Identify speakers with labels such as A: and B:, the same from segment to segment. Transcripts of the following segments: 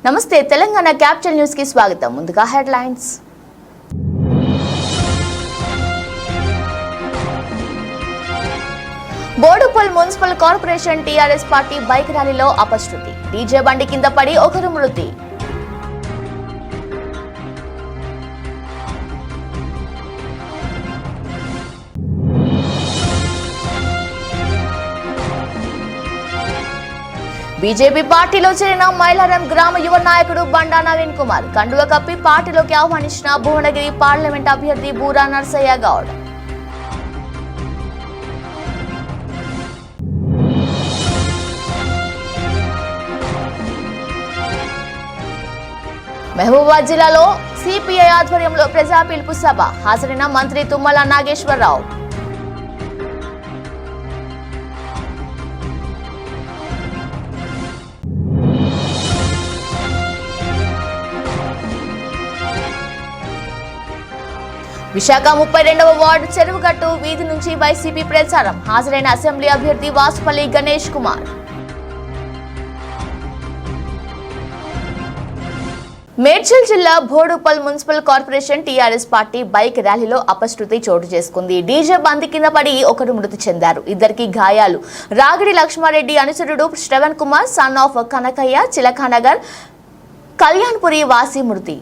A: నమస్తే Telangana capital news కి స్వాగతం. ముందుగా headlines. Boduppal municipal corporation TRS party bike ర్యాలీలో అపశృతి. డీజే బండి కింద పడి ఒకరు మృతి. బీజేపీ పార్టీలో చేరిన మైలారం గ్రామ యువ నాయకుడు బండా నవీన్ కుమార్ కండువ కప్పి పార్టీలోకి ఆహ్వానించిన భువనగిరి పార్లమెంట్ అభ్యర్థి బూరా నర్సయ్య గౌడ్. మహబూబాబాద్ జిల్లాలో సిపిఐ ఆధ్వర్యంలో ప్రజా పిలుపు సభ. హాజరైన మంత్రి తుమ్మల నాగేశ్వరరావు. విశాఖ 32వ వార్డు చెరువుగట్టు వీధి నుంచి వైసీపీ ప్రచారం. హాజరైన అసెంబ్లీ అభ్యర్థి వాసుపల్లి గణేష్ కుమార్. మేడ్చల్ జిల్లా Boduppal municipal corporation TRS party bike ర్యాలీలో అపశృతి చోటు చేసుకుంది. డీజే బంది కింద పడి ఒకరు మృతి చెందారు, ఇద్దరికి గాయాలు. రాగిడి లక్ష్మారెడ్డి అనుచరుడు శ్రవణ్ కుమార్ సన్ ఆఫ్ కనకయ్య చిలకానగర్ కళ్యాణ్పురి వాసి మృతి.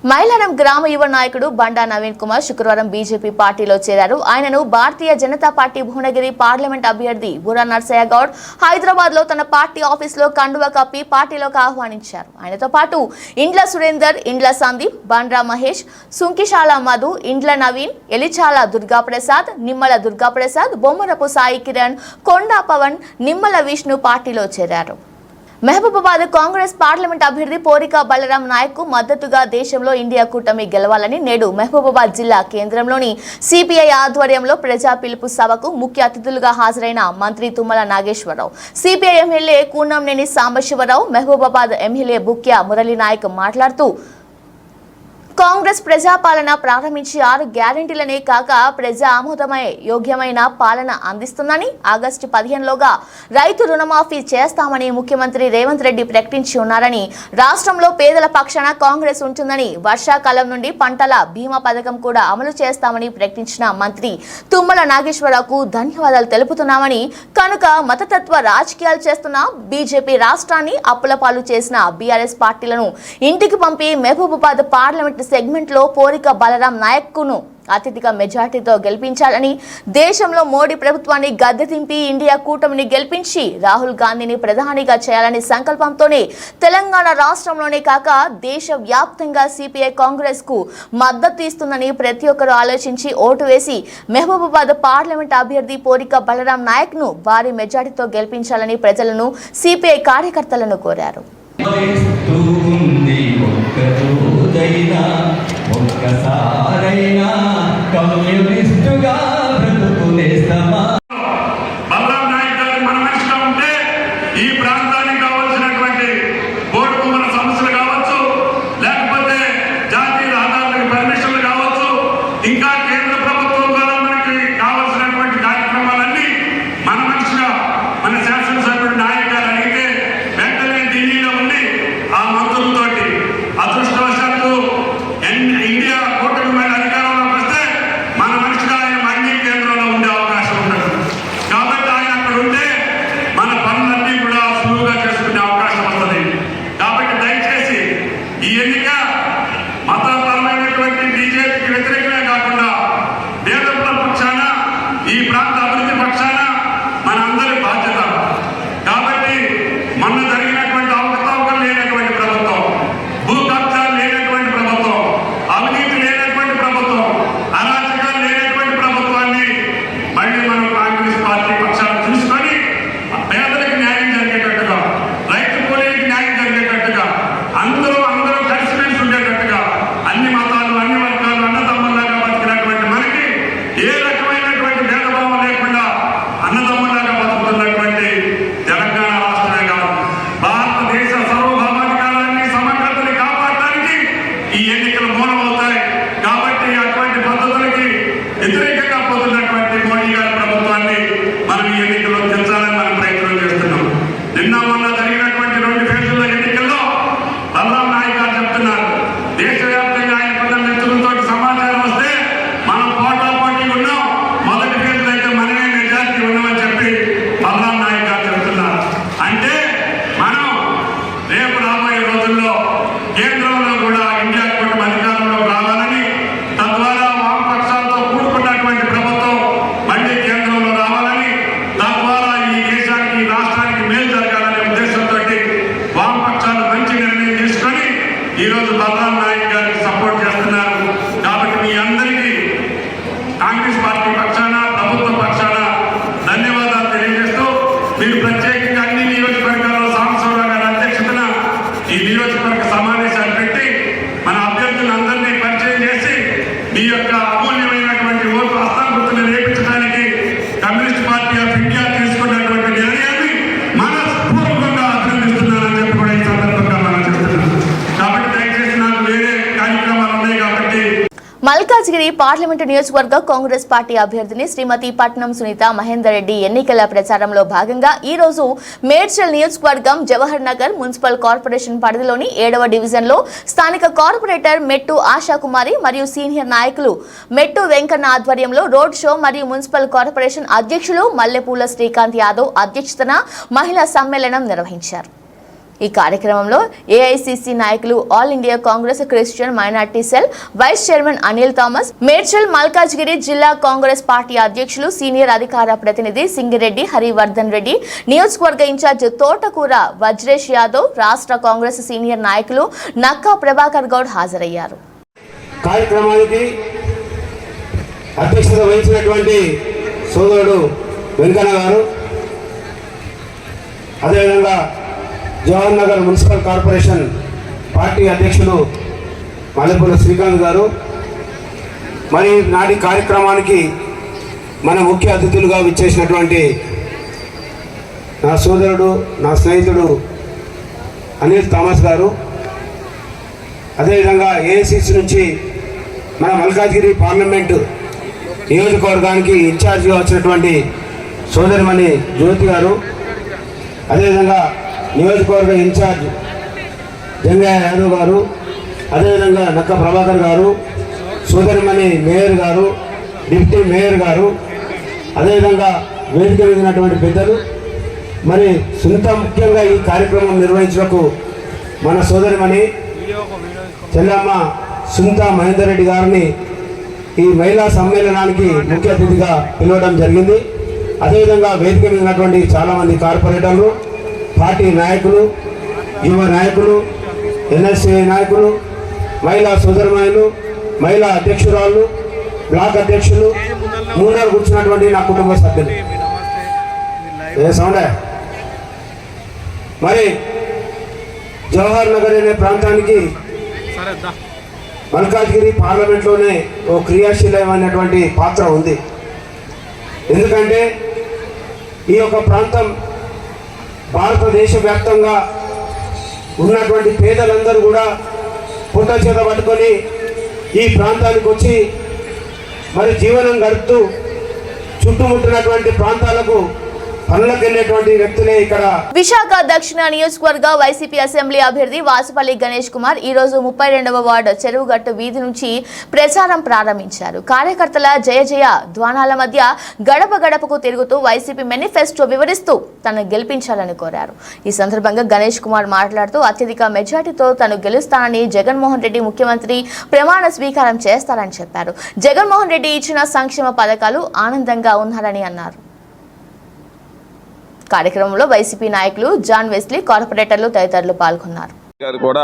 A: మైలారం గ్రామ యువ నాయకుడు బండా నవీన్ కుమార్ శుక్రవారం బీజేపీ పార్టీలో చేరారు. ఆయనను భారతీయ జనతా పార్టీ భువనగిరి పార్లమెంట్ అభ్యర్థి బూరా నర్సయ్య గౌడ్ హైదరాబాద్ లో తన పార్టీ ఆఫీసులో కండువ కప్పి పార్టీలోకి ఆహ్వానించారు. ఆయనతో పాటు ఇండ్ల సురేందర్, ఇండ్ల సందీప్, బండ్రా మహేష్, సుంకిశాల మధు, ఇండ్ల నవీన్, ఎలిచాల దుర్గాప్రసాద్, నిమ్మల దుర్గాప్రసాద్, బొమ్మరపు సాయి కిరణ్, కొండా పవన్, నిమ్మల విష్ణు పార్టీలో చేరారు. మహబూబాబాద్ కాంగ్రెస్ పార్లమెంట్ అభ్యర్థి పోరిక బలరాం నాయక్ కు మద్దతుగా దేశంలో ఇండియా కూటమి గెలవాలని నేడు మహబూబాబాద్ జిల్లా కేంద్రంలోని సిపిఐ ఆధ్వర్యంలో ప్రజా పిలుపు సభకు ముఖ్య అతిథులుగా హాజరైన మంత్రి Tummala Nageswararao, CPI MLA Koonamneni Sambasivarao, Mahabubabad MLA Bukya Murali Naik మాట్లాడుతూ కాంగ్రెస్ ప్రజాపాలన ప్రారంభించి 6 గ్యారెంటీలనే కాక ప్రజా ఆమోదమై యోగ్యమైన పాలన అందిస్తుందని, ఆగస్టు 15లోగా రైతు రుణమాఫీ చేస్తామని ముఖ్యమంత్రి రేవంత్ రెడ్డి ప్రకటించి ఉన్నారని, రాష్ట్రంలో పేదల పక్షాన కాంగ్రెస్ ఉంటుందని, వర్షాకాలం నుండి పంటల బీమా పథకం కూడా అమలు చేస్తామని ప్రకటించిన మంత్రి తుమ్మల నాగేశ్వరరావుకు ధన్యవాదాలు తెలుపుతున్నామని, కనుక మతతత్వ రాజకీయాలు చేస్తున్న బీజేపీ రాష్ట్రాన్ని అప్పులపాలు చేసిన బీఆర్ఎస్ పార్టీలను ఇంటికి పంపి మహబూబాబాద్ పార్లమెంట్ సెగ్మెంట్ లో పోరిక బలరాం నాయక్ కును అత్యధిక మెజార్టీతో గెలిపించాలని, దేశంలో మోడీ ప్రభుత్వాన్ని గద్దె దింపి ఇండియా కూటమిని గెలిపించి రాహుల్ గాంధీని ప్రధానిగా చేయాలని సంకల్పంతోనే తెలంగాణ రాష్ట్రంలోనే కాక దేశవ్యాప్తంగా సిపిఐ కాంగ్రెస్ కు మద్దతు ఇస్తుందని ప్రతి ఒక్కరూ ఆలోచించి ఓటు వేసి మహబూబాబాద్ పార్లమెంట్ అభ్యర్థి పోరిక బలరాం నాయక్ ను భారీ మెజార్టీతో గెలిపించాలని ప్రజలను సిపిఐ కార్యకర్తలను కోరారు.
B: ఆ మంత్రులతోటి. అదృష్టవశాత్తు ఇండియా కూటమి మళ్ళీ అధికారంలోకి వస్తే మన మనిషిగా ఆయన మళ్ళీ కేంద్రంలో ఉండే అవకాశం ఉంటుంది. కాబట్టి ఆయన అక్కడ ఉంటే మన పనులన్నీ కూడా సులువుగా చేసుకునే అవకాశం వస్తుంది. కాబట్టి దయచేసి ఈ ఎన్నిక మతపరమైనటువంటి బీజేపీకి వ్యతిరేకమే కాకుండా పేదల పక్షాన, ఈ ప్రాంత అభివృద్ధి పక్షాన మన అందరి బాధ్యత. కాబట్టి మొన్న జరిగినటువంటి అవకతవకలు లేనటువంటి ప్రభుత్వం, భూ కబ్జాలు లేనటువంటి ప్రభుత్వం, అవినీతి లేనటువంటి ప్రభుత్వం, అరాచకాలు లేనటువంటి ప్రభుత్వాన్ని మళ్ళీ మనం కాంగ్రెస్ పార్టీ పక్షాన్ని చూసుకొని పేదలకు న్యాయం జరిగేటట్టుగా, రైతు కూలీలకు న్యాయం జరిగేటట్టుగా, అందరూ కలిసిమెలిసి ఉండేటట్టుగా, అన్ని మతాలు అన్ని వర్గాలు అన్నదమ్ముల్లాగా బతికినటువంటి మనకి ఏ రకమైనటువంటి భేదభావం లేకుండా అన్నదమ్ముల్లాగా బతుకుతున్నటువంటి తెలంగాణ రాష్ట్రమే కాదు, భారతదేశ సార్వభౌమాధికారాన్ని సమగ్రతని కాపాడటానికి ఈ ఎన్నికలు మూలమవుతాయి. కాబట్టి అటువంటి పద్ధతులకి వ్యతిరేకంగా పోతున్నటువంటి మోడీ గారి ప్రభుత్వాన్ని మనం ఈ ఎన్నికల్లో తెచ్చాలని మనం ప్రయత్నం చేస్తున్నాం. నిన్న మొన్న జరిగినటువంటి 2 ఫేజుల ఎన్నికల్లో బలరాం నాయక్ గారు చెప్తున్నారు, దేశవ్యాప్తంగా ఆయన కొందరు మిత్రులతో సమాచారం వస్తే మనం పోటాపోటీ ఉన్నాం, మొదటి ఫేజ్లో అయితే మనమే మెజారిటీ ఉన్నామని చెప్పి బలరాం నాయక్ గారు చెప్తున్నారు. అంటే మనం రేపు రాబోయే రోజుల్లో కేంద్రంలో కూడా ఇండియా కూటమి అధికారంలో రావాలని, తద్వారా వామపక్షాలతో కూడుకున్నటువంటి ప్రభుత్వం మళ్ళీ కేంద్రంలో రావాలని, తద్వారా ఈ దేశానికి ఈ రాష్ట్రానికి మేలు జరగాలనే ఉద్దేశంతో వామపక్షాలు మంచి నిర్ణయం తీసుకొని ఈరోజు బలరాం నాయక్ గారికి సపోర్ట్ చేస్తున్నారు. కాబట్టి మీ అందరికీ కాంగ్రెస్ పార్టీ పక్షాన, ప్రభుత్వ పక్షాన ధన్యవాదాలు తెలియజేస్తూ, మీరు ప్రత్యేకంగా అన్ని నియోజకవర్గాల్లో సాంబశివరావు గారి అధ్యక్షతన ఈ నియోజకవర్గ సమావేశాలు పెట్టి మన అభ్యర్థులందరినీ పరిచయం చేసి మీ యొక్క అమూల్యమైనటువంటి ఓటు హస్తాంగుర్తులు రేపించడానికి కమ్యూనిస్ట్ పార్టీ ఆఫ్ ఇండియా తీసుకున్నటువంటి నిర్ణయాన్ని మనస్ఫూర్తిగా అభినందిస్తున్నానని చెప్పి కూడా ఈ సందర్భంగా మనం చెప్తున్నాం. కాబట్టి దయచేసి నాకు వేరే కార్యక్రమాలు ఉన్నాయి కాబట్టి
A: మల్కాజ్గిరి పార్లమెంటు నియోజకవర్గ కాంగ్రెస్ పార్టీ అభ్యర్థిని శ్రీమతి పట్నం సునీత మహేందర్ రెడ్డి ఎన్నికల ప్రచారంలో భాగంగా ఈ రోజు మేడ్చల్ నియోజకవర్గం జవహర్ నగర్ మున్సిపల్ కార్పొరేషన్ పరిధిలోని 7వ డివిజన్లో స్థానిక కార్పొరేటర్ మెట్టు ఆశాకుమారి మరియు సీనియర్ నాయకులు మెట్టు వెంకన్న ఆధ్వర్యంలో రోడ్ షో మరియు మున్సిపల్ కార్పొరేషన్ అధ్యక్షులు మల్లెపూల శ్రీకాంత్ యాదవ్ అధ్యక్షతన మహిళా సమ్మేళనం నిర్వహించారు. ఈ కార్యక్రమంలో ఏఐసిసి నాయకులు, all India Congress Christian minority cell vice chairman Anil Thomas, Medchal Malkajgiri జిల్లా కాంగ్రెస్ పార్టీ అధ్యక్షులు సీనియర్ అధికార ప్రతినిధి సింగిరెడ్డి హరివర్ధన్ రెడ్డి, నియోజకవర్గ ఇన్ఛార్జ్ తోటకూర వజ్రేష్ యాదవ్, రాష్ట్ర కాంగ్రెస్ సీనియర్ నాయకులు నక్కా ప్రభాకర్ గౌడ్ హాజరయ్యారు.
C: కార్యక్రమానికి అధ్యక్షత వహించినటువంటి సోదరుడు వెంకన్న గారు, అదేవిధంగా Jawahar Nagar municipal corporation party అధ్యక్షులు మల్లెపూల శ్రీకాంత్ గారు, మరి నాటి కార్యక్రమానికి మన ముఖ్య అతిథులుగా విచ్చేసినటువంటి నా సోదరుడు, నా స్నేహితుడు అనిల్ థామస్ గారు, అదేవిధంగా ఏఐసిసి నుంచి మన మల్కాజ్గిరి పార్లమెంటు నియోజకవర్గానికి ఇన్ఛార్జిగా వచ్చినటువంటి సోదరిమణి జ్యోతి గారు, అదేవిధంగా నియోజకవర్గ ఇన్ఛార్జ్ జంగయ్య యాదవ్ గారు, అదేవిధంగా నక్క ప్రభాకర్ గారు, సోదరిమణి మేయర్ గారు, డిప్యూటీ మేయర్ గారు, అదేవిధంగా వేదిక మీదటువంటి పెద్దలు, మరి సునీత ముఖ్యంగా ఈ కార్యక్రమం నిర్వహించడానికి మన సోదరిమణి చెల్లమ్మ సునీత మహేందర్ రెడ్డి గారిని ఈ మహిళా సమ్మేళనానికి ముఖ్య అతిథిగా పిలవడం జరిగింది. అదేవిధంగా వేదిక మీద ఉన్నటువంటి చాలామంది కార్పొరేటర్లు, పార్టీ నాయకులు, యువ నాయకులు, ఎన్ఎస్ఏ నాయకులు, మహిళా సోదరుమణులు, మహిళా అధ్యక్షురాలు, బ్లాక్ అధ్యక్షులు, ముందర కూర్చున్నటువంటి నా కుటుంబ సభ్యులు, ఏ సౌండే. మరి జవహర్ నగర్ అనే ప్రాంతానికి మల్కాజ్గిరి పార్లమెంట్లోనే ఓ క్రియాశీలమైనటువంటి పాత్ర ఉంది. ఎందుకంటే ఈ యొక్క ప్రాంతం భారతదేశ వ్యాప్తంగా ఉన్నటువంటి పేదలందరూ కూడా పుట్ట చేత పట్టుకొని ఈ ప్రాంతానికి వచ్చి మరి జీవనం గడుపుతూ చుట్టుముట్టినటువంటి ప్రాంతాలకు పనులకు వెళ్ళేటువంటి వ్యక్తులే ఇక్కడ.
A: విశాఖ దక్షిణ నియోజకవర్గ వైసీపీ అసెంబ్లీ అభ్యర్థి వాసుపల్లి గణేష్ కుమార్ ఈ రోజు 32వ వార్డు చెరువుగట్టు వీధి నుంచి ప్రచారం ప్రారంభించారు. కార్యకర్తల జయ జయ ధ్వానాల మధ్య గడప గడపకు తిరుగుతూ వైసీపీ మేనిఫెస్టో వివరిస్తూ తనను గెలిపించాలని కోరారు. ఈ సందర్భంగా గణేష్ కుమార్ మాట్లాడుతూ అత్యధిక మెజార్టీతో తను గెలుస్తానని, జగన్మోహన్ రెడ్డి ముఖ్యమంత్రి ప్రమాణ స్వీకారం చేస్తారని చెప్పారు. జగన్మోహన్ రెడ్డి ఇచ్చిన సంక్షేమ పథకాలు ఆనందంగా ఉన్నారని అన్నారు. కార్యక్రమంలో వైసీపీ నాయకులు జాన్ వెస్లీ, కార్పొరేటర్లు తదితరులు పాల్గొన్నారు.
D: కూడా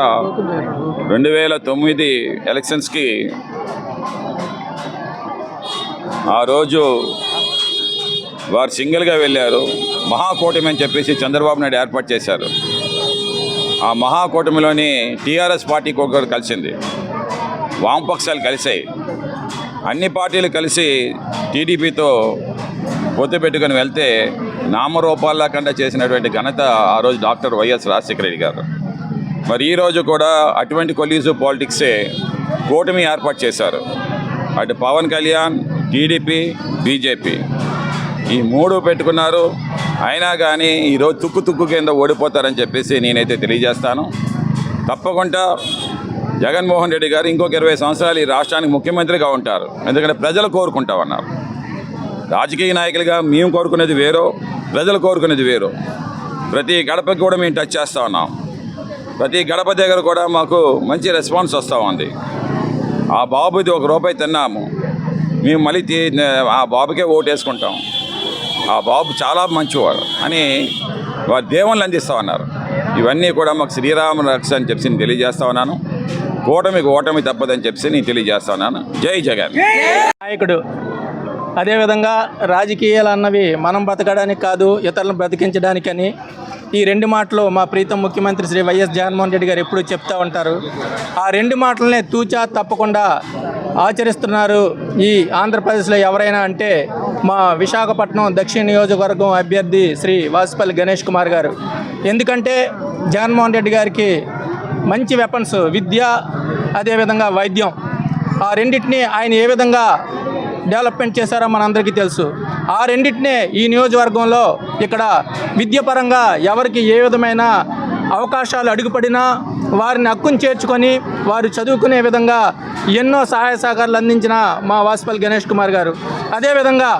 D: 2009 ఎలక్షన్స్కి ఆ రోజు వారు సింగిల్గా వెళ్ళారు. మహాకూటమి అని చెప్పేసి చంద్రబాబు నాయుడు ఏర్పాటు చేశారు. ఆ మహాకూటమిలోని టీఆర్ఎస్ పార్టీకి ఒకరు కలిసింది, వామపక్షాలు కలిసాయి. అన్ని పార్టీలు కలిసి టీడీపీతో పొత్తు పెట్టుకుని వెళ్తే నామరూపాల్లా కంటే చేసినటువంటి ఘనత ఆ రోజు డాక్టర్ వైఎస్ రాజశేఖర రెడ్డి గారు. మరి ఈరోజు కూడా అటువంటి కొలీజివ్ పాలిటిక్సే కూటమి ఏర్పాటు చేశారు. అటు పవన్ కళ్యాణ్, టీడీపీ, బీజేపీ ఈ మూడు పెట్టుకున్నారు. అయినా కానీ ఈరోజు తుక్కు కింద ఓడిపోతారని చెప్పేసి నేనైతే తెలియజేస్తాను. తప్పకుండా జగన్మోహన్ రెడ్డి గారు ఇంకొక 20 సంవత్సరాలు ఈ రాష్ట్రానికి ముఖ్యమంత్రిగా ఉంటారు. ఎందుకంటే ప్రజలు కోరుకుంటామన్నారు. రాజకీయ నాయకులుగా మేము కోరుకునేది వేరో, ప్రజలు కోరుకునేది వేరు. ప్రతి గడపకి కూడా మేము టచ్ చేస్తూ ఉన్నాం. ప్రతి గడప దగ్గర కూడా మాకు మంచి రెస్పాన్స్ వస్తూ ఉంది. ఆ బాబుది ₹1 తిన్నాము, మేము మళ్ళీ ఆ బాబుకే ఓటు వేసుకుంటాం, ఆ బాబు చాలా మంచివాడు అని వారు దేవుళ్ళు అందిస్తూ ఉన్నారు. ఇవన్నీ కూడా మాకు శ్రీరామ రక్ష అని చెప్పి నేను తెలియజేస్తా ఉన్నాను. కూటమికి ఓటమి తప్పదని చెప్పి నేను తెలియజేస్తా ఉన్నాను. జై జగన్.
E: నాయకుడు అదేవిధంగా రాజకీయాలు అన్నవి మనం బతకడానికి కాదు, ఇతరులను బ్రతికించడానికని ఈ 2 మాటలు మా ప్రీతం ముఖ్యమంత్రి శ్రీ వైఎస్ జగన్మోహన్ రెడ్డి గారు ఎప్పుడూ చెప్తూ ఉంటారు. ఆ 2 మాటలనే తూచా తప్పకుండా ఆచరిస్తున్నారు ఈ ఆంధ్రప్రదేశ్లో ఎవరైనా అంటే మా విశాఖపట్నం దక్షిణ నియోజకవర్గం అభ్యర్థి శ్రీ వాసుపల్లి గణేష్ కుమార్ గారు. ఎందుకంటే జగన్మోహన్ రెడ్డి గారికి మంచి వెపన్స్, విద్య అదేవిధంగా వైద్యం, ఆ రెండింటినీ ఆయన ఏ విధంగా డెవలప్మెంట్ చేశారో మనందరికీ తెలుసు. ఆ రెండింటినే ఈ నియోజకవర్గంలో ఇక్కడ విద్యపరంగా ఎవరికి ఏ విధమైన అవకాశాలు అడుగుపడినా వారిని హక్కును చేర్చుకొని వారు చదువుకునే విధంగా ఎన్నో సహాయ సహకారాలు అందించిన మా వాసుపల్లి గణేష్ కుమార్ గారు. అదేవిధంగా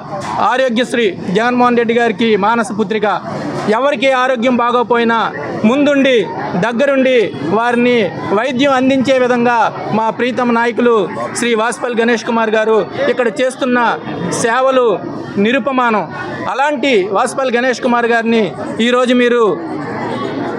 E: ఆరోగ్యశ్రీ జగన్మోహన్ రెడ్డి గారికి మానస పుత్రిక. ఎవరికి ఆరోగ్యం బాగోపోయినా ముందుండి దగ్గరుండి వారిని వైద్యం అందించే విధంగా మా ప్రీతమ నాయకులు శ్రీ వాసుపల్లి గణేష్ కుమార్ గారు ఇక్కడ చేస్తున్న సేవలు నిరుపమానం. అలాంటి వాసుపల్లి గణేష్ కుమార్ గారిని ఈరోజు మీరు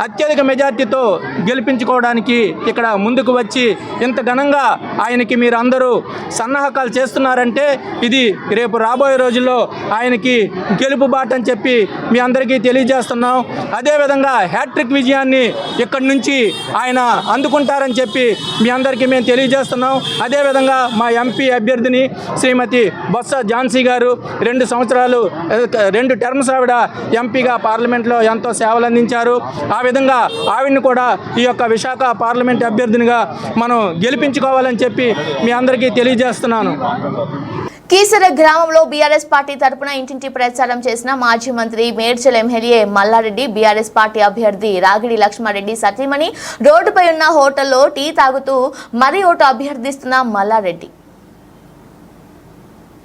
E: అత్యధిక మెజార్టీతో గెలిపించుకోవడానికి ఇక్కడ ముందుకు వచ్చి ఇంత ఘనంగా ఆయనకి మీరు అందరూ సన్నాహకాలు చేస్తున్నారంటే ఇది రేపు రాబోయే రోజుల్లో ఆయనకి గెలుపు బాట అని చెప్పి మీ అందరికీ తెలియజేస్తున్నాం. అదేవిధంగా హ్యాట్రిక్ విజయాన్ని ఇక్కడి నుంచి ఆయన అందుకుంటారని చెప్పి మీ అందరికీ మేము తెలియజేస్తున్నాం. అదేవిధంగా మా ఎంపీ అభ్యర్థిని శ్రీమతి బొత్స ఝాన్సీ గారు 2 సంవత్సరాలు 2 టర్మ్స్ ఆవిడ ఎంపీగా పార్లమెంట్లో ఎంతో సేవలు అందించారు. ఆ విధంగా ఆవిడని కూడా ఈ యొక్క విశాఖ పార్లమెంట్ అభ్యర్థినిగా మనం గెలిపించుకోవాలని చెప్పి మీ అందరికీ తెలియజేస్తున్నాను.
A: కీసర గ్రామంలో బీఆర్ఎస్ పార్టీ తరపున ఇంటింటి ప్రచారం చేసిన మాజీ మంత్రి Medchal MLA Mallareddy, BRS party అభ్యర్థి రాగిడి లక్ష్మారెడ్డి సతీమణి రోడ్డుపై ఉన్న హోటల్లో టీ తాగుతూ మరీ ఓటు అభ్యర్థిస్తున్న మల్లారెడ్డి.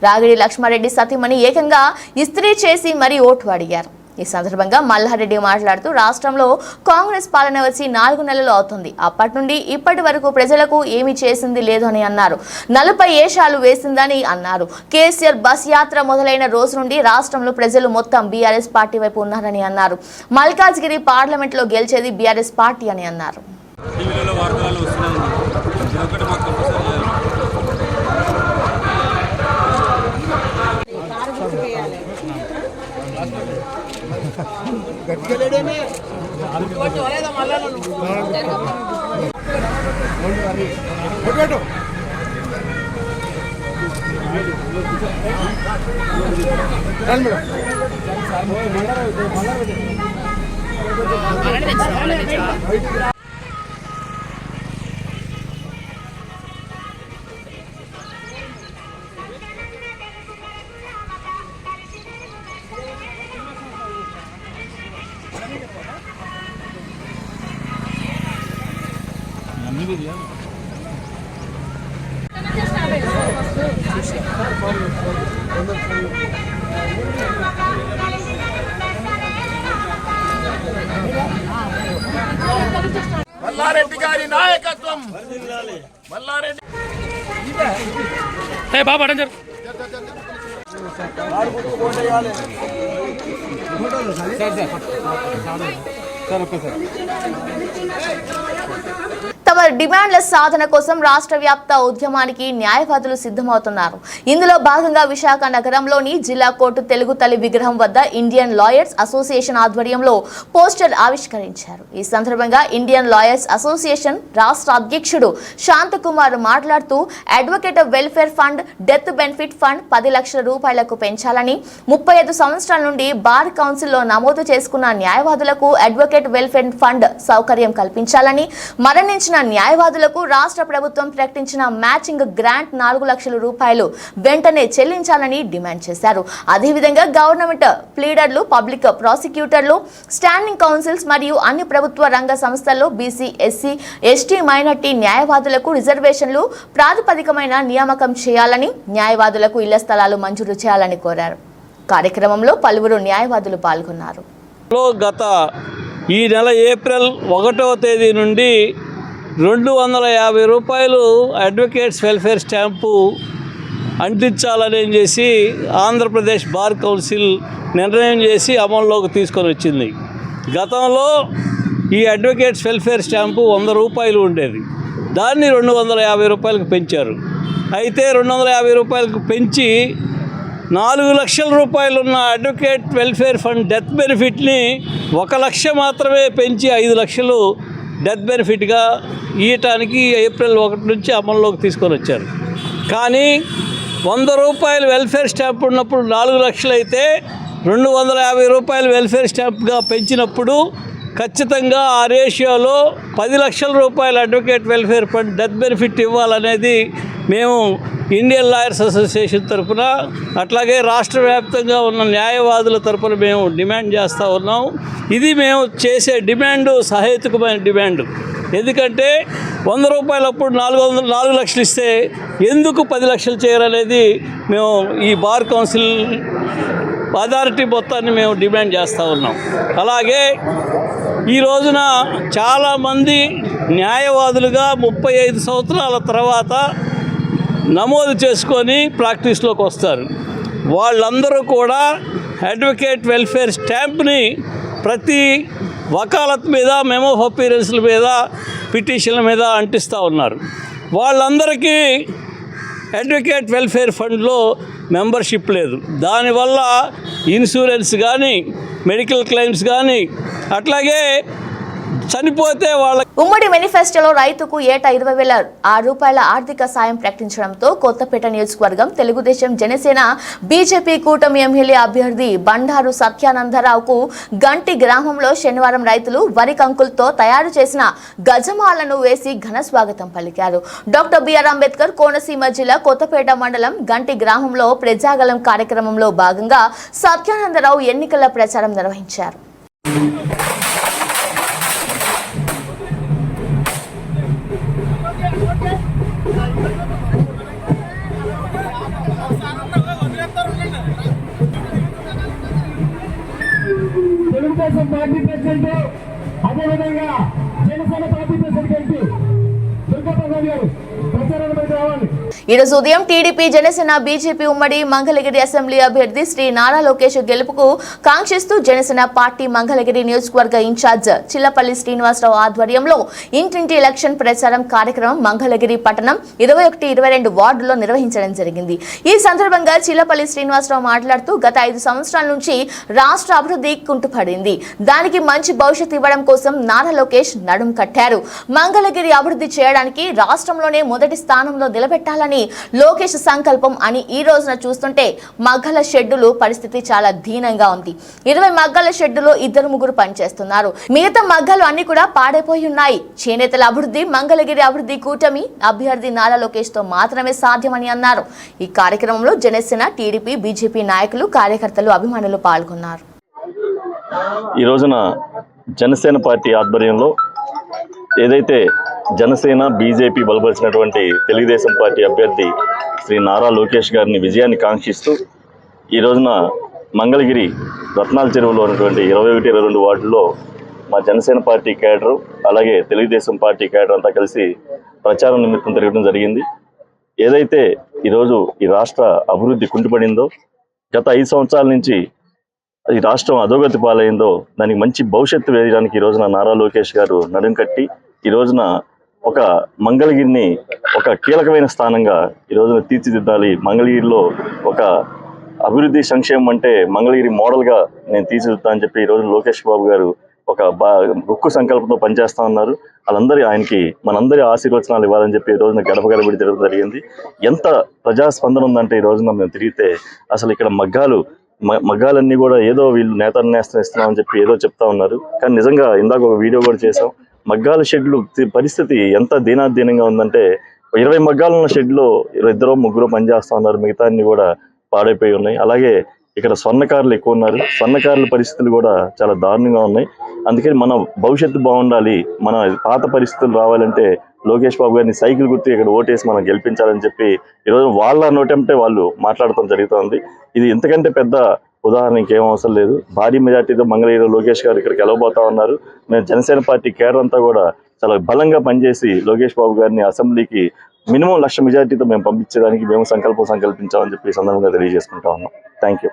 A: రాగిడి లక్ష్మారెడ్డి సతీమణి ఏకంగా ఇస్త్రీ చేసి మరీ ఓటు అడిగారు. ఈ సందర్భంగా మల్లారెడ్డి మాట్లాడుతూ రాష్ట్రంలో కాంగ్రెస్ పాలన వచ్చి 4 నెలలు అవుతుంది. అప్పటి నుండి ఇప్పటి వరకు ప్రజలకు ఏమీ చేసింది లేదు అని అన్నారు. 40 ఏషాలు వేసిందని అన్నారు. కేసీఆర్ బస్ యాత్ర మొదలైన రోజు నుండి రాష్ట్రంలో ప్రజలు మొత్తం బీఆర్ఎస్ పార్టీ వైపు ఉన్నారని అన్నారు. మల్కాజ్గిరి పార్లమెంట్లో గెలిచేది బీఆర్ఎస్ పార్టీ అని అన్నారు.
F: మల్లారెడ్డి గారి నాయకత్వం మల్లారెడ్డి బాబా
A: తమ డిమాండ్ల సాధన కోసం రాష్ట్ర వ్యాప్త ఉద్యమానికి న్యాయవాదులు సిద్ధమవుతున్నారు. ఇందులో భాగంగా విశాఖ నగరంలోని జిల్లా కోర్టు తెలుగు తల్లి విగ్రహం వద్ద ఇండియన్ లాయర్స్ అసోసియేషన్ ఆధ్వర్యంలో పోస్టర్ ఆవిష్కరించారు. ఈ సందర్భంగా ఇండియన్ లాయర్స్ అసోసియేషన్ రాష్ట్ర అధ్యక్షుడు శాంతకుమార్ మాట్లాడుతూ advocate welfare fund, death benefit fund 10 లక్షల రూపాయలకు పెంచాలని, 35 సంవత్సరాల నుండి బార్ కౌన్సిల్లో నమోదు చేసుకున్న న్యాయవాదులకు అడ్వకేట్ వెల్ఫేర్ ఫండ్ సౌకర్యం కల్పించాలని, మరణించిన న్యాయవాదులకు రాష్ట్ర ప్రభుత్వం ప్రకటించిన మ్యాచింగ్ గ్రాంట్ 4 లక్షల రూపాయలు వెంటనే చెల్లించాలని డిమాండ్ చేశారు. అదేవిధంగా గవర్నమెంట్ ప్లీడర్లు, పబ్లిక్ ప్రాసిక్యూటర్లు, స్టాండింగ్ కౌన్సిల్స్ మరియు అన్ని ప్రభుత్వ రంగ సంస్థల్లో బీసీ, ఎస్సీ, ఎస్టీ, మైనార్టీ న్యాయవాదులకు రిజర్వేషన్లు ప్రాతిపదికమైన నియామకం చేయాలని, న్యాయవాదులకు ఇళ్ల స్థలాలు మంజూరు చేయాలని కోరారు. కార్యక్రమంలో పలువురు న్యాయవాదులు పాల్గొన్నారు.
G: గత ఈ నెల ఏప్రిల్ 1వ తేదీ నుండి 250 రూపాయలు అడ్వకేట్స్ వెల్ఫేర్ స్టాంపు అంటించాలని చేసి ఆంధ్రప్రదేశ్ బార్ కౌన్సిల్ నిర్ణయం చేసి అమల్లోకి తీసుకొని వచ్చింది. గతంలో ఈ అడ్వకేట్స్ వెల్ఫేర్ స్టాంపు 100 రూపాయలు ఉండేది. దాన్ని 250 రూపాయలకు పెంచారు. అయితే 250 రూపాయలకు పెంచి 4 లక్షల రూపాయలు ఉన్న అడ్వకేట్ వెల్ఫేర్ ఫండ్ డెత్ బెనిఫిట్ని 1 లక్ష మాత్రమే పెంచి 5 లక్షలు డెత్ బెనిఫిట్గా ఇవ్వటానికి ఏప్రిల్ 1 నుంచి అమల్లోకి తీసుకొని వచ్చారు. కానీ 100 రూపాయలు వెల్ఫేర్ స్టాంప్ ఉన్నప్పుడు 4 లక్షలు అయితే 250 రూపాయలు వెల్ఫేర్ స్టాంప్గా పెంచినప్పుడు ఖచ్చితంగా ఆ రేషియోలో 10 లక్షల రూపాయల advocate welfare fund death benefit ఇవ్వాలనేది మేము ఇండియన్ లాయర్స్ అసోసియేషన్ తరఫున, అట్లాగే రాష్ట్ర వ్యాప్తంగా ఉన్న న్యాయవాదుల తరఫున మేము డిమాండ్ చేస్తూ ఉన్నాం. ఇది మేము చేసే డిమాండు సహేతుకమైన డిమాండు. ఎందుకంటే 100 రూపాయలు అప్పుడు 4 లక్షలు ఇస్తే ఎందుకు 10 లక్షలు చేయరనేది మేము ఈ బార్ కౌన్సిల్ అథారిటీ మొత్తాన్ని మేము డిమాండ్ చేస్తూ ఉన్నాం. అలాగే ఈ రోజున చాలామంది న్యాయవాదులుగా 35 సంవత్సరాల తర్వాత నమోదు చేసుకొని ప్రాక్టీస్లోకి వస్తారు. వాళ్ళందరూ కూడా అడ్వకేట్ వెల్ఫేర్ స్టాంప్ని ప్రతి వకాలత్ మీద, మెమో ఆఫ్ అపీరెన్స్ల మీద, పిటిషన్ల మీద అంటిస్తూ ఉన్నారు. వాళ్ళందరికీ అడ్వకేట్ వెల్ఫేర్ ఫండ్లో మెంబర్షిప్ లేదు. దానివల్ల ఇన్సూరెన్స్ కానీ, మెడికల్ క్లెయిమ్స్ కానీ, అట్లాగే చనిపోతే వాళ్ళ
A: ఉమ్మడి మేనిఫెస్టోలో రైతుకు ఏటా 20,006 రూపాయల ఆర్థిక సాయం ప్రకటించడంతో కొత్తపేట నియోజకవర్గం తెలుగుదేశం, జనసేన, బీజేపీ కూటమి ఎమ్మెల్యే అభ్యర్థి బండారు సత్యానందరావుకు గంటి గ్రామంలో శనివారం రైతులు వరి కంకులతో తయారు చేసిన గజమాలను వేసి ఘన స్వాగతం పలికారు. డాక్టర్ బిఆర్ అంబేద్కర్ కోనసీమ జిల్లా కొత్తపేట మండలం గంటి గ్రామంలో ప్రజాగలం కార్యక్రమంలో భాగంగా సత్యానందరావు ఎన్నికల ప్రచారం నిర్వహించారు.
H: తెలుగుదేశం పార్టీ ప్రెసిడెంట్, అదేవిధంగా జనసేన పార్టీ ప్రెసిడెంట్ దుర్గాప్రసాద్ గారు ప్రచారానికి రావాలి.
A: ఈరోజు ఉదయం టీడీపీ, జనసేన, బీజేపీ ఉమ్మడి మంగళగిరి అసెంబ్లీ అభ్యర్థి శ్రీ నారా లోకేష్ గెలుపుకు కాంక్షిస్తూ జనసేన పార్టీ మంగళగిరి నియోజకవర్గ ఇన్ఛార్జ్ చిల్లపల్లి శ్రీనివాసరావు ఆధ్వర్యంలో ఇంటింటి ఎలక్షన్ ప్రచారం కార్యక్రమం మంగళగిరి పట్టణం 21, 22 వార్డుల్లో నిర్వహించడం జరిగింది. ఈ సందర్భంగా చిల్లపల్లి శ్రీనివాసరావు మాట్లాడుతూ గత 5 సంవత్సరాల నుంచి రాష్ట్ర అభివృద్ధి కుంటుపడింది. దానికి మంచి భవిష్యత్తు ఇవ్వడం కోసం నారా లోకేష్ నడుం కట్టారు. మంగళగిరి అభివృద్ధి చేయడానికి రాష్ట్రంలోనే మొదటి స్థానంలో నిలబెట్టాలని లోకేష్ సంకల్పం అని ఈ రోజున చూస్తుంటే మగ్గల షెడ్డులు పరిస్థితి చాలా దీనంగా ఉంది. 20 మగ్గల షెడ్డులో 2-3 పనిచేస్తున్నారు. మిగతా మగ్గలు అన్ని కూడా పాడైపోయి ఉన్నాయి. చేనేతల అభివృద్ధి మంగళగిరి అభివృద్ధి కూటమి అభ్యర్థి నారా లోకేష్ తో మాత్రమే సాధ్యమని అన్నారు. ఈ కార్యక్రమంలో జనసేన, టీడీపీ, బీజేపీ నాయకులు, కార్యకర్తలు, అభిమానులు పాల్గొన్నారు.
I: ఈ రోజున జనసేన పార్టీ ఆధ్వర్యంలో ఏదైతే జనసేన బీజేపీ బలపరిచినటువంటి తెలుగుదేశం పార్టీ అభ్యర్థి శ్రీ నారా లోకేష్ గారిని విజయాన్ని కాంక్షిస్తూ ఈ రోజున మంగళగిరి రత్నాల చెరువులో ఉన్నటువంటి 21-22 వార్డుల్లో మా జనసేన పార్టీ కేడరు అలాగే తెలుగుదేశం పార్టీ కేడర్ అంతా కలిసి ప్రచారం నిమిత్తం తిరగడం జరిగింది. ఏదైతే ఈరోజు ఈ రాష్ట్ర అభివృద్ధి కుంటుపడిందో, గత 5 సంవత్సరాల నుంచి ఈ రాష్ట్రం అధోగతి పాలైందో దానికి మంచి భవిష్యత్తు వేయడానికి ఈ రోజున నారా లోకేష్ గారు నడుం కట్టి ఈ రోజున ఒక మంగళగిరిని ఒక కీలకమైన స్థానంగా ఈ రోజున తీర్చిదిద్దాలి. మంగళగిరిలో ఒక అభివృద్ధి సంక్షేమం అంటే మంగళగిరి మోడల్గా నేను తీర్చిదిద్దా అని చెప్పి ఈ రోజు లోకేష్ బాబు గారు ఒక ఉక్కు సంకల్పంతో పనిచేస్తా ఉన్నారు. వాళ్ళందరి ఆయనకి మనందరి ఆశీర్వచనాలు ఇవ్వాలని చెప్పి ఈ రోజున గడప గడబడి తిరగడం జరిగింది. ఎంత ప్రజాస్పందన ఉందంటే ఈ రోజున మేము తిరిగితే అసలు ఇక్కడ మగ్గాలన్నీ కూడా ఏదో వీళ్ళు నేతలు నేస్తం ఇస్తున్నామని చెప్పి ఏదో చెప్తా ఉన్నారు. కానీ నిజంగా ఇందాక ఒక వీడియో కూడా చేసాం. మగ్గాల షెడ్లు పరిస్థితి ఎంత దీనాధీనంగా ఉందంటే 20 మగ్గాలు ఉన్న షెడ్లో 2-3 పనిచేస్తూ ఉన్నారు. మిగతా అన్ని కూడా పాడైపోయి ఉన్నాయి. అలాగే ఇక్కడ స్వర్ణకారులు ఎక్కువ ఉన్నారు. స్వర్ణకారుల పరిస్థితులు కూడా చాలా దారుణంగా ఉన్నాయి. అందుకని మన భవిష్యత్తు బాగుండాలి, మన పాత పరిస్థితులు రావాలంటే లోకేష్ బాబు గారిని సైకిల్ గుర్తు ఇక్కడ ఓటేసి మనం గెలిపించాలని చెప్పి ఈరోజు వాళ్ళ నోటంటే వాళ్ళు మాట్లాడటం జరుగుతుంది. ఇది ఇంతకంటే పెద్ద ఉదాహరణ ఇంకేం అవసరం లేదు. భారీ మెజార్టీతో మంగళగిరిలో లోకేష్ గారు ఇక్కడికి గెలవబోతా ఉన్నారు. మేము జనసేన పార్టీ కేడర్ అంతా కూడా చాలా బలంగా పనిచేసి లోకేష్ బాబు గారిని అసెంబ్లీకి మినిమం 1,00,000 మెజార్టీతో మేము పంపించడానికి మేము సంకల్పించామని చెప్పి ఈ సందర్భంగా తెలియజేసుకుంటా ఉన్నాం. Thank you.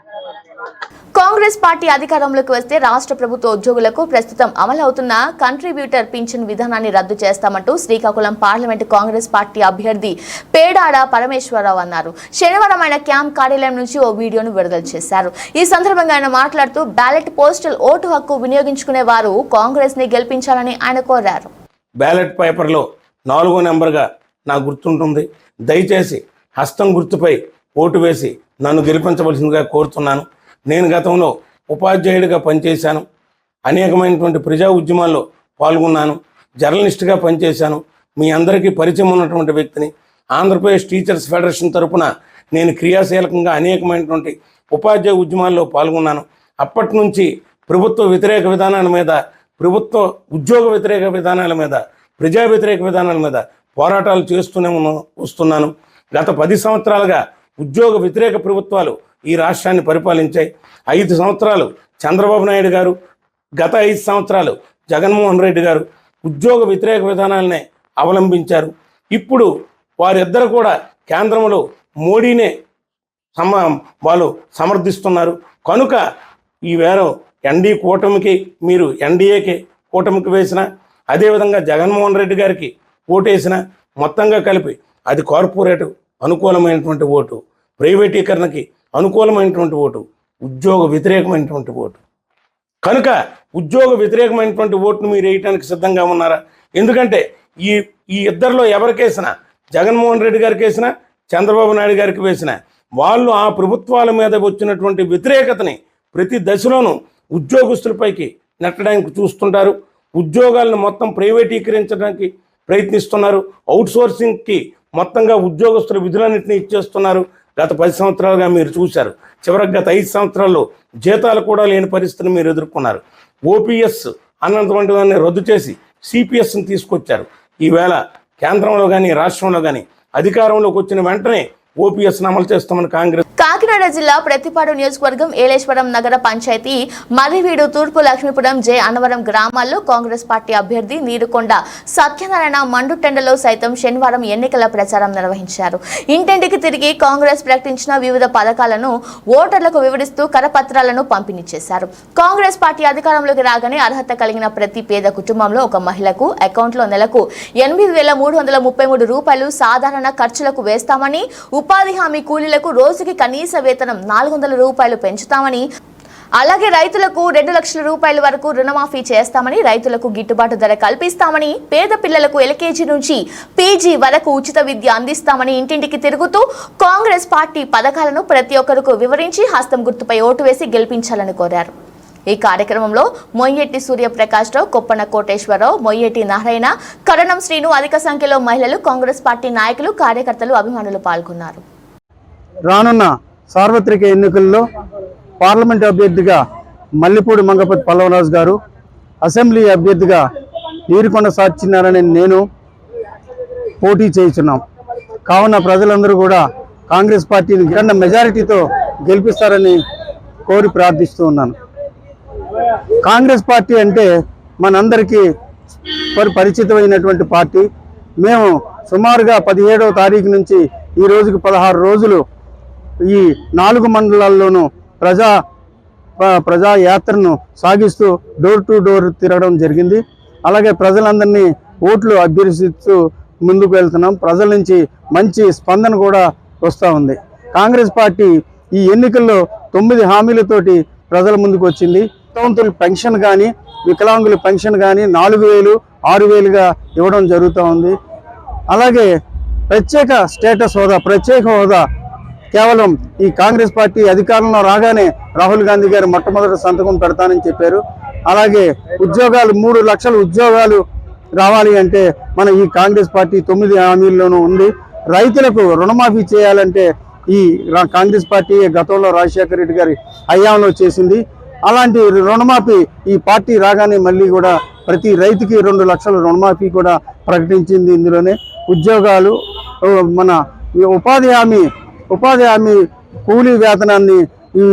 A: కాంగ్రెస్ పార్టీ అధికారంలోకి వస్తే రాష్ట్ర ప్రభుత్వ ఉద్యోగులకు ప్రస్తుతం అమలవుతున్న కంట్రిబ్యూటర్ పింఛన్ విధానాన్ని రద్దు చేస్తామంటూ శ్రీకాకుళం పార్లమెంటు కాంగ్రెస్ పార్టీ అభ్యర్థి పేడాడ పరమేశ్వరరావు అన్నారు. శనివారం ఆయన క్యాంప్ కార్యాలయం నుంచి ఓ వీడియోను విడుదల చేశారు. ఈ సందర్భంగా ఆయన మాట్లాడుతూ బ్యాలెట్ పోస్టల్ ఓటు హక్కు వినియోగించుకునే వారు కాంగ్రెస్ ని గెలిపించాలని ఆయన కోరారు.
J: బ్యాలెట్ పేపర్లో 4వ నెంబర్గా నాకు గుర్తుంటుంది. దయచేసి హస్తం గుర్తుపై ఓటు వేసి నన్ను గెలిపించవలసిందిగా కోరుతున్నాను. నేను గతంలో ఉపాధ్యాయుడిగా పనిచేశాను. అనేకమైనటువంటి ప్రజా ఉద్యమాల్లో పాల్గొన్నాను. జర్నలిస్ట్గా పనిచేశాను. మీ అందరికీ పరిచయం ఉన్నటువంటి వ్యక్తిని. ఆంధ్రప్రదేశ్ టీచర్స్ ఫెడరేషన్ తరఫున నేను క్రియాశీలకంగా అనేకమైనటువంటి ఉపాధ్యాయ ఉద్యమాల్లో పాల్గొన్నాను. అప్పటి నుంచి ప్రభుత్వ వ్యతిరేక విధానాల మీద, ప్రభుత్వ ఉద్యోగ వ్యతిరేక విధానాల మీద, ప్రజా వ్యతిరేక విధానాల మీద పోరాటాలు చేస్తూనే వస్తున్నాను. గత 10 సంవత్సరాలుగా ఉద్యోగ వ్యతిరేక ప్రభుత్వాలు ఈ రాష్ట్రాన్ని పరిపాలించాయి. 5 సంవత్సరాలు చంద్రబాబు నాయుడు గారు, గత 5 సంవత్సరాలు జగన్మోహన్ రెడ్డి గారు ఉద్యోగ వ్యతిరేక విధానాలనే అవలంబించారు. ఇప్పుడు వారిద్దరు కూడా కేంద్రంలో మోడీనే వాళ్ళు సమర్థిస్తున్నారు. కనుక ఈవేళ ఎన్డీ కూటమికి, మీరు ఎన్డీఏకి కూటమికి వేసిన, అదేవిధంగా జగన్మోహన్ రెడ్డి గారికి ఓటేసిన, మొత్తంగా కలిపి అది కార్పొరేట్ అనుకూలమైనటువంటి ఓటు, ప్రైవేటీకరణకి అనుకూలమైనటువంటి ఓటు, ఉద్యోగ వ్యతిరేకమైనటువంటి ఓటు. కనుక ఉద్యోగ వ్యతిరేకమైనటువంటి ఓటును మీరు వేయటానికి సిద్ధంగా ఉన్నారా? ఎందుకంటే ఈ ఇద్దరిలో ఎవరికేసినా, జగన్మోహన్ రెడ్డి గారికి వేసినా, చంద్రబాబు నాయుడు గారికి వేసినా, వాళ్ళు ఆ ప్రభుత్వాల మీద వచ్చినటువంటి వ్యతిరేకతని ప్రతి దశలోనూ ఉద్యోగస్తులపైకి నెట్టడానికి చూస్తుంటారు. ఉద్యోగాలను మొత్తం ప్రైవేటీకరించడానికి ప్రయత్నిస్తున్నారు. అవుట్సోర్సింగ్కి మొత్తంగా ఉద్యోగస్తుల విధులన్నింటినీ ఇచ్చేస్తున్నారు. గత 10 సంవత్సరాలుగా మీరు చూశారు. చివరికి గత 5 సంవత్సరాల్లో జీతాలు కూడా లేని పరిస్థితిని మీరు ఎదుర్కొన్నారు. ఓపీఎస్ అన్నటువంటి దాన్ని రద్దు చేసి సిపిఎస్ని తీసుకొచ్చారు. ఈవేళ కేంద్రంలో కానీ రాష్ట్రంలో కానీ అధికారంలోకి వచ్చిన వెంటనే ఓపీఎస్ను అమలు చేస్తామని
A: కాకినాడ జిల్లా ప్రతిపాడు నియోజకవర్గం ఏలేశ్వరం నగర పంచాయతీ మదివీడు, తూర్పు లక్ష్మీపురం, జే అన్నవరం గ్రామాల్లో కాంగ్రెస్ పార్టీ అభ్యర్థి నీరుకొండ సత్యనారాయణ మండుటెండలో సైతం శనివారం ఎన్నికల ప్రచారం నిర్వహించారు. ఇంటింటికి తిరిగి కాంగ్రెస్ ప్రకటించిన వివిధ పథకాలను ఓటర్లకు వివరిస్తూ కరపత్రాలను పంపిణీ చేశారు. కాంగ్రెస్ పార్టీ అధికారంలోకి రాగానే అర్హత కలిగిన ప్రతి పేద కుటుంబంలో ఒక మహిళకు అకౌంట్లో నెలకు 8,333 రూపాయలు సాధారణ ఖర్చులకు వేస్తామని, ఉపాధి హామీ కూలీలకు రోజుకి కనీస వేతనం 400 రూపాయలు పెంచుతామని, అలాగే రైతులకు 2 లక్షల రూపాయల వరకు రుణమాఫీ చేస్తామని, రైతులకు గిట్టుబాటు ధర కల్పిస్తామని, పేద పిల్లలకు ఎల్కేజీ నుంచి పీజీ వరకు ఉచిత విద్య అందిస్తామని ఇంటింటికి తిరుగుతూ కాంగ్రెస్ పార్టీ పథకాలను ప్రతి ఒక్కరికి వివరించి హస్తం గుర్తుపై ఓటు వేసి గెలిపించాలని కోరారు. ఈ కార్యక్రమంలో మొయ్యెట్టి సూర్యప్రకాశ్రావు, కొప్పన కోటేశ్వరరావు, మొయ్యెట్టి నారాయణ, కరణం శ్రీను, అధిక సంఖ్యలో మహిళలు, కాంగ్రెస్ పార్టీ నాయకులు, కార్యకర్తలు, అభిమానులు పాల్గొన్నారు.
K: రానున్న సార్వత్రిక ఎన్నికల్లో పార్లమెంట్ అభ్యర్థిగా మల్లిపూడి మంగపతి పల్లవరాజు గారు, అసెంబ్లీ అభ్యర్థిగా నీరుకొండ సత్యనారాయణ నేను పోటీ చేస్తున్నాం. కావున ప్రజలందరూ కూడా కాంగ్రెస్ పార్టీని గంట మెజారిటీతో గెలిపిస్తారని కోరి ప్రార్థిస్తూ ఉన్నాను. కాంగ్రెస్ పార్టీ అంటే మనందరికీ పరిచితమైనటువంటి పార్టీ. మేము సుమారుగా 17వ తారీఖు నుంచి ఈ రోజుకి 16 రోజులు ఈ 4 మండలాల్లోనూ ప్రజా యాత్రను సాగిస్తూ డోర్ టు డోర్ తిరగడం జరిగింది. అలాగే ప్రజలందరినీ ఓట్లు అభ్యర్థిస్తూ ముందుకు వెళ్తున్నాం. ప్రజల నుంచి మంచి స్పందన కూడా వస్తూ ఉంది. కాంగ్రెస్ పార్టీ ఈ ఎన్నికల్లో 9 హామీలతోటి ప్రజల ముందుకు వచ్చింది. వితంతువుల పెన్షన్ కానీ, వికలాంగుల పెన్షన్ కానీ 4,000, 6,000గా ఇవ్వడం జరుగుతూ ఉంది. అలాగే ప్రత్యేక హోదా కేవలం ఈ కాంగ్రెస్ పార్టీ అధికారంలో రాగానే రాహుల్ గాంధీ గారు మొట్టమొదటి సంతకం పెడతానని చెప్పారు. అలాగే ఉద్యోగాలు 3 లక్షల ఉద్యోగాలు రావాలి అంటే మన ఈ కాంగ్రెస్ పార్టీ 9 హామీల్లోనూ ఉంది. రైతులకు రుణమాఫీ చేయాలంటే ఈ కాంగ్రెస్ పార్టీ గతంలో రాజశేఖర రెడ్డి గారి హయాంలో చేసింది. అలాంటి రుణమాఫీ ఈ పార్టీ రాగానే మళ్ళీ కూడా ప్రతి రైతుకి 2 లక్షల రుణమాఫీ కూడా ప్రకటించింది. ఇందులోనే ఉద్యోగాలు, మన ఉపాధి హామీ కూలీ వేతనాన్ని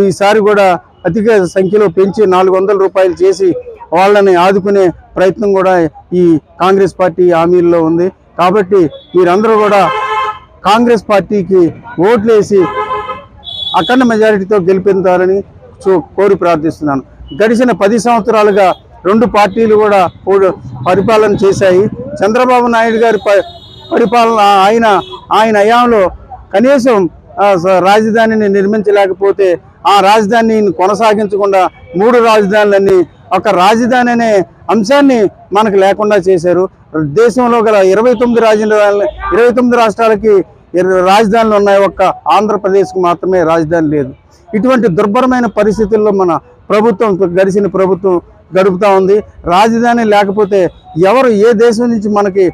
K: ఈసారి కూడా అధిక సంఖ్యలో పెంచి 400 రూపాయలు చేసి వాళ్ళని ఆదుకునే ప్రయత్నం కూడా ఈ కాంగ్రెస్ పార్టీ హామీల్లో ఉంది. కాబట్టి మీరందరూ కూడా కాంగ్రెస్ పార్టీకి ఓట్లేసి అఖండ మెజారిటీతో గెలిపిస్తారని కోరి ప్రార్థిస్తున్నాను. గడిచిన 10 సంవత్సరాలుగా 2 పార్టీలు కూడా పరిపాలన చేశాయి. చంద్రబాబు నాయుడు గారి పరిపాలన ఆయన హయాంలో కనీసం రాజధానిని నిర్మించలేకపోతే ఆ రాజధానిని కొనసాగించకుండా 3 రాజధానులన్నీ ఒక రాజధాని అనే అంశాన్ని మనకు లేకుండా చేశారు. దేశంలో గల 29 రాష్ట్రాలకి రాజధానులు ఉన్నాయి. ఒక్క ఆంధ్రప్రదేశ్కి మాత్రమే రాజధాని లేదు. ఇటువంటి దుర్భరమైన పరిస్థితుల్లో మన గడిచిన ప్రభుత్వం గడుపుతూ ఉంది. రాజధాని లేకపోతే ఎవరు ఏ దేశం నుంచి మనకి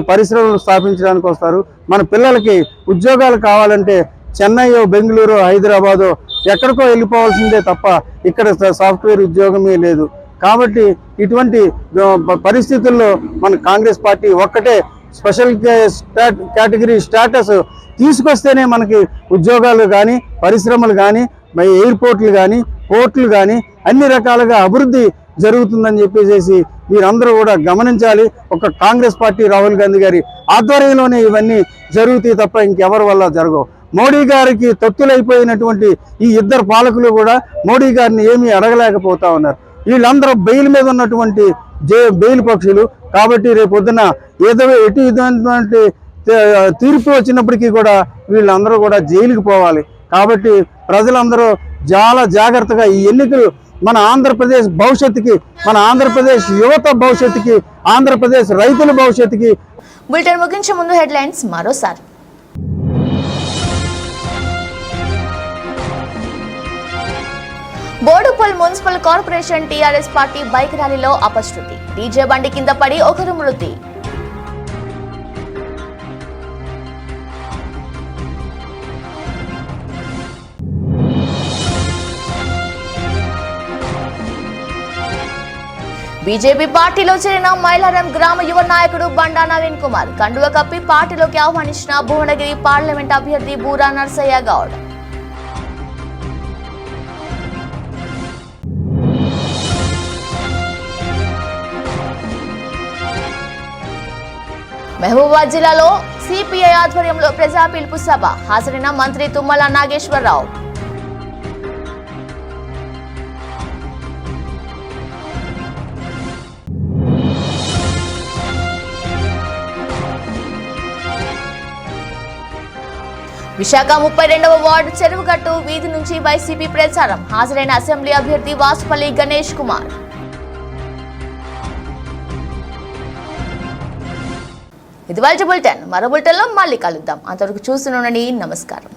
K: పరిశ్రమలు స్థాపించడానికి వస్తారు? మన పిల్లలకి ఉద్యోగాలు కావాలంటే చెన్నైయో, బెంగళూరు, హైదరాబాదో ఎక్కడికో వెళ్ళిపోవాల్సిందే తప్ప ఇక్కడ సాఫ్ట్వేర్ ఉద్యోగమే లేదు. కాబట్టి ఇటువంటి పరిస్థితుల్లో మన కాంగ్రెస్ పార్టీ ఒక్కటే స్పెషల్ కేటగిరీ స్టేటస్ తీసుకొస్తేనే మనకి ఉద్యోగాలు కానీ, పరిశ్రమలు కానీ, ఎయిర్పోర్ట్లు కానీ, పోర్ట్లు కానీ అన్ని రకాలుగా అభివృద్ధి జరుగుతుందని చెప్పేసి మీరందరూ కూడా గమనించాలి. ఒక కాంగ్రెస్ పార్టీ రాహుల్ గాంధీ గారి ఆధ్వర్యంలోనే ఇవన్నీ జరుగుతాయి తప్ప ఇంకెవరి వల్ల జరగవు. మోడీ గారికి తొత్తులైపోయినటువంటి ఈ 2 పాలకులు కూడా మోడీ గారిని ఏమీ అడగలేకపోతా ఉన్నారు. వీళ్ళందరూ బెయిల్ మీద ఉన్నటువంటి బెయిల్ పక్షులు. కాబట్టి రేపొద్దున ఎటు విధమైనటువంటి తీర్పు వచ్చినప్పటికీ కూడా వీళ్ళందరూ కూడా జైలుకి పోవాలి. కాబట్టి ప్రజలందరూ చాలా జాగ్రత్తగా ఈ ఎన్నికలు మన ఆంధ్రప్రదేశ్ భవిష్యత్తుకి, మన ఆంధ్రప్రదేశ్ యువత భవిష్యత్తుకి, ఆంధ్రప్రదేశ్ రైతుల భవిష్యత్తుకి.
A: బులెటిన్ ముగించే ముందు హెడ్లైన్స్ మరోసారి. Boduppal municipal corporation TRS party bike ర్యాలీలో అపశృతి. డీజే బండి కింద పడి ఒకరు మృతి. బీజేపీ పార్టీలో చేరిన మైలారం గ్రామ యువ నాయకుడు బండా నవీన్ కుమార్ కండువ కప్పి పార్టీలోకి ఆహ్వానించిన భువనగిరి పార్లమెంట్ అభ్యర్థి బూరా నర్సయ్య గౌడ్. మహబూబాబాద్ జిల్లాలో సిపిఐ ఆధ్వర్యంలో ప్రజా పిలుపు సభ. హాజరైన మంత్రి తుమ్మల నాగేశ్వరరావు. విశాఖ 32వ వార్డు చెరువుగట్టు వీధి నుంచి వైసీపీ ప్రచారం. హాజరైన అసెంబ్లీ అభ్యర్థి వాసుపల్లి గణేష్ కుమార్. ఇది వాళ్ళ బులెటిన్. మరో బులెటిన్లో మళ్ళీ కలుద్దాం. అంతవరకు చూస్తూనే ఉండండి. నమస్కారం.